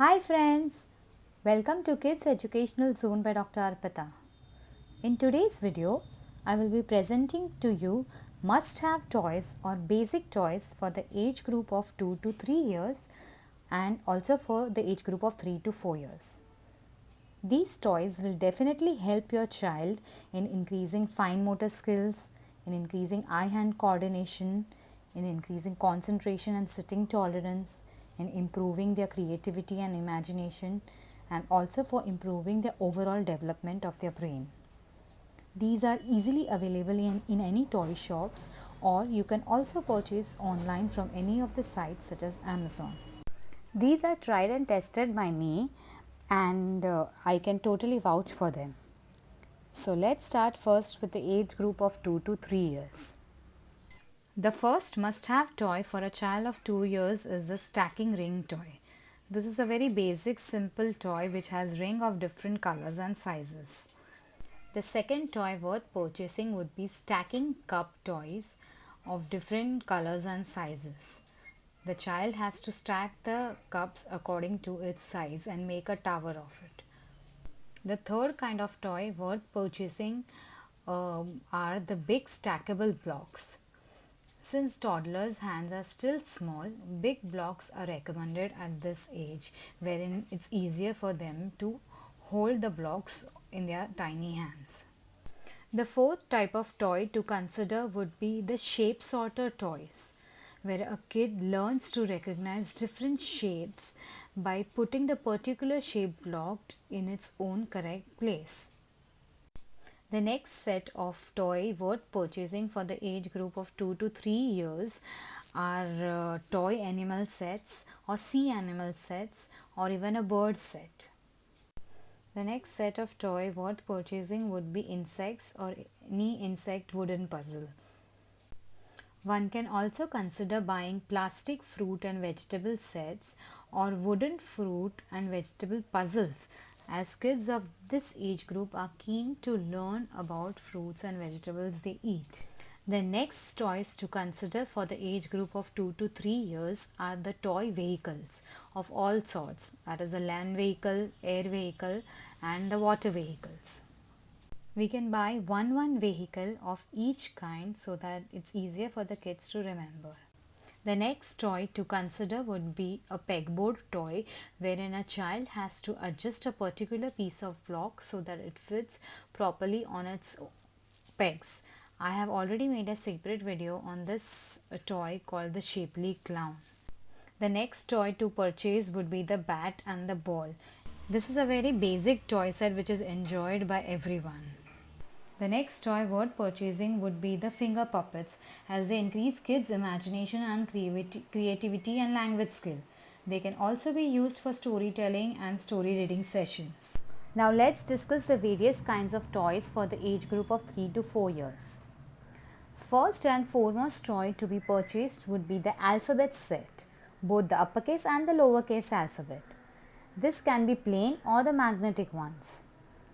Hi friends, welcome to Kids Educational Zone by Dr. Arpita. In today's video, I will be presenting to you must-have toys or basic toys for the age group of 2 to 3 years and also for the age group of 3 to 4 years. These toys will definitely help your child in increasing fine motor skills, in increasing eye-hand coordination, in increasing concentration and sitting tolerance, in improving their creativity and imagination, and also for improving the overall development of their brain. These are easily available in any toy shops, or you can also purchase online from any of the sites such as Amazon. These are tried and tested by me, and I can totally vouch for them. So let's start first with the age group of 2 to 3 years. The first must-have toy for a child of 2 years is the stacking ring toy. This is a very basic, simple toy which has ring of different colors and sizes. The second toy worth purchasing would be stacking cup toys of different colors and sizes. The child has to stack the cups according to its size and make a tower of it. The third kind of toy worth purchasing are the big stackable blocks. Since toddlers' hands are still small, big blocks are recommended at this age, wherein it's easier for them to hold the blocks in their tiny hands. The fourth type of toy to consider would be the shape sorter toys, where a kid learns to recognize different shapes by putting the particular shape block in its own correct place. The next set of toy worth purchasing for the age group of 2 to 3 years are toy animal sets or sea animal sets or even a bird set. The next set of toy worth purchasing would be insects or any insect wooden puzzle. One can also consider buying plastic fruit and vegetable sets or wooden fruit and vegetable puzzles, as kids of this age group are keen to learn about fruits and vegetables they eat. The next toys to consider for the age group of 2 to 3 years are the toy vehicles of all sorts, that is the land vehicle, air vehicle and the water vehicles. We can buy one vehicle of each kind so that it's easier for the kids to remember. The next toy to consider would be a pegboard toy, wherein a child has to adjust a particular piece of block so that it fits properly on its pegs. I have already made a separate video on this toy called the Shapely Clown. The next toy to purchase would be the bat and the ball. This is a very basic toy set which is enjoyed by everyone. The next toy worth purchasing would be the finger puppets, as they increase kids' imagination and creativity and language skill. They can also be used for storytelling and story reading sessions. Now let's discuss the various kinds of toys for the age group of 3 to 4 years. First and foremost toy to be purchased would be the alphabet set, both the uppercase and the lowercase alphabet. This can be plain or the magnetic ones.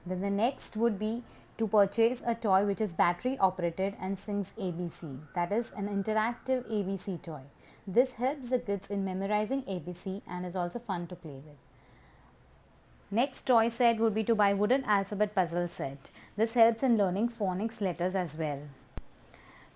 Then the next would be to purchase a toy which is battery operated and sings ABC, that is an interactive ABC toy. This helps the kids in memorizing ABC and is also fun to play with. Next toy set would be to buy wooden alphabet puzzle set. This helps in learning phonics letters as well.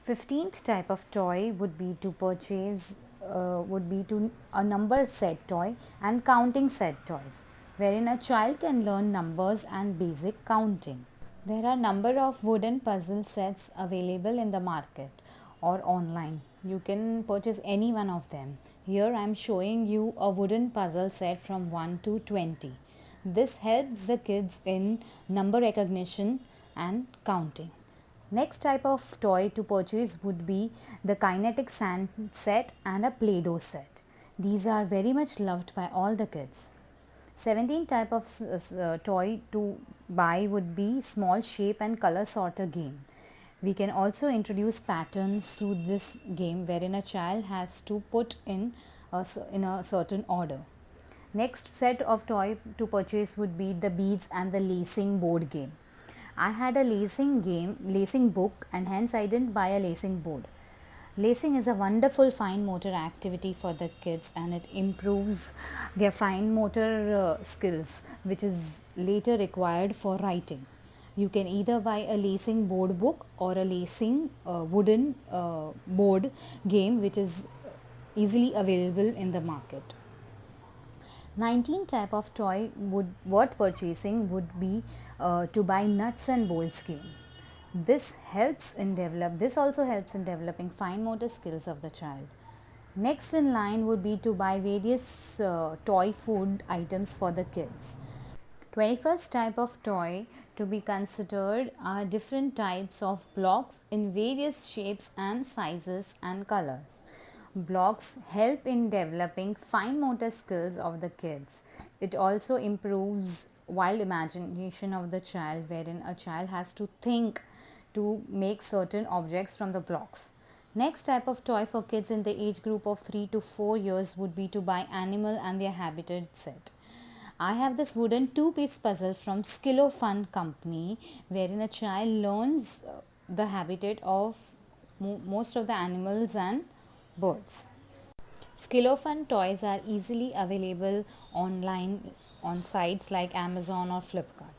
15th type of toy would be to purchase a number set toy and counting set toys, wherein a child can learn numbers and basic counting. There are number of wooden puzzle sets available in the market or online. You can purchase any one of them. Here I am showing you a wooden puzzle set from 1 to 20. This helps the kids in number recognition and counting. Next type of toy to purchase would be the kinetic sand set and a Play-Doh set. These are very much loved by all the kids. 17 type of toy to buy would be small shape and color sorter game. We can also introduce patterns through this game, wherein a child has to put in a certain order. Next set of toy to purchase would be the beads and the lacing board game. I had a lacing book and hence I didn't buy a lacing board. Lacing is a wonderful fine motor activity for the kids, and it improves their fine motor skills, which is later required for writing. You can either buy a lacing board book or a lacing wooden board game, which is easily available in the market. 19 type of toy would worth purchasing would be to buy nuts and bolts game. This also helps in developing fine motor skills of the child. Next in line would be to buy various toy food items for the kids. 21st type of toy to be considered are different types of blocks in various shapes and sizes and colors. Blocks help in developing fine motor skills of the kids. It also improves wild imagination of the child, wherein a child has to think to make certain objects from the blocks. Next type of toy for kids in the age group of 3 to 4 years would be to buy animal and their habitat set. I have this wooden two-piece puzzle from Skillo Fun company, wherein a child learns the habitat of most of the animals and birds. Skillo Fun toys are easily available online on sites like Amazon or Flipkart.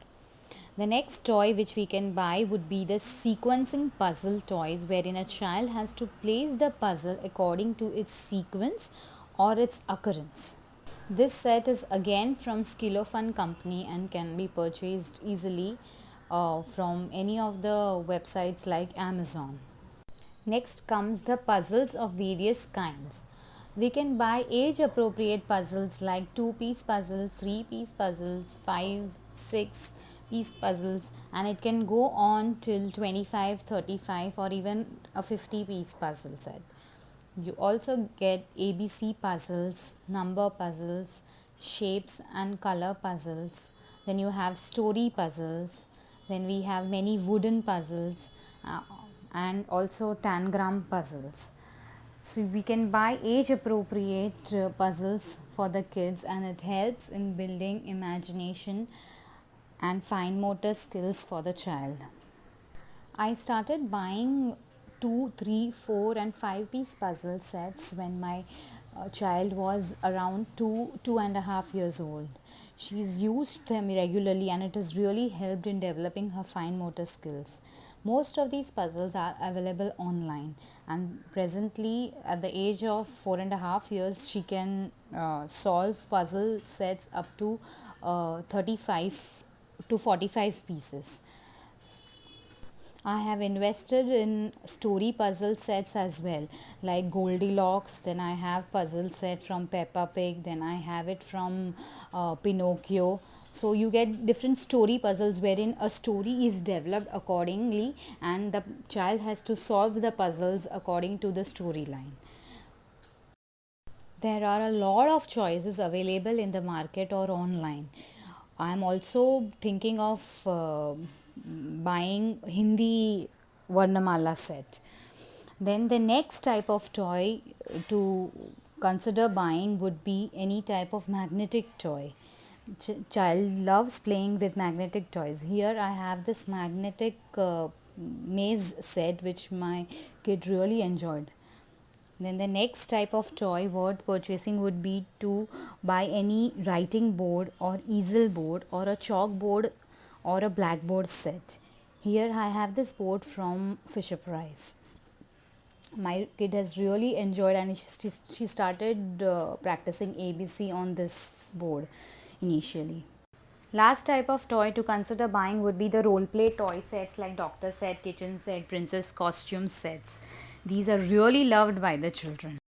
The next toy which we can buy would be the sequencing puzzle toys, wherein a child has to place the puzzle according to its sequence or its occurrence. This set is again from Skillo Fun company and can be purchased easily from any of the websites like Amazon. Next comes the puzzles of various kinds. We can buy age appropriate puzzles like 2-piece puzzles, 3-piece puzzles, 5, 6 piece puzzles, and it can go on till 25, 35 or even a 50-piece puzzle set. You also get ABC puzzles, number puzzles, shapes and color puzzles. Then you have story puzzles. Then we have many wooden puzzles and also tangram puzzles. So we can buy age appropriate puzzles for the kids, and it helps in building imagination and fine motor skills for the child. I started buying 2, 3, 4 and 5-piece puzzle sets when my child was around 2.5 years old. She's used them regularly, and it has really helped in developing her fine motor skills. Most of these puzzles are available online, and presently at the age of 4.5 years she can solve puzzle sets up to 35 to 45 pieces. I have invested in story puzzle sets as well, like Goldilocks. Then I have puzzle set from Peppa Pig. Then I have it from Pinocchio. So you get different story puzzles wherein a story is developed accordingly, and the child has to solve the puzzles according to the storyline. There are a lot of choices available in the market or online. I am also thinking of buying Hindi Varnamala set. Then the next type of toy to consider buying would be any type of magnetic toy. Child loves playing with magnetic toys. Here I have this magnetic maze set which my kid really enjoyed. Then the next type of toy worth purchasing would be to buy any writing board or easel board or a chalkboard or a blackboard set. Here I have this board from Fisher Price. My kid has really enjoyed, and she started practicing ABC on this board initially. Last type of toy to consider buying would be the role play toy sets like doctor set, kitchen set, princess costume sets. These are really loved by the children.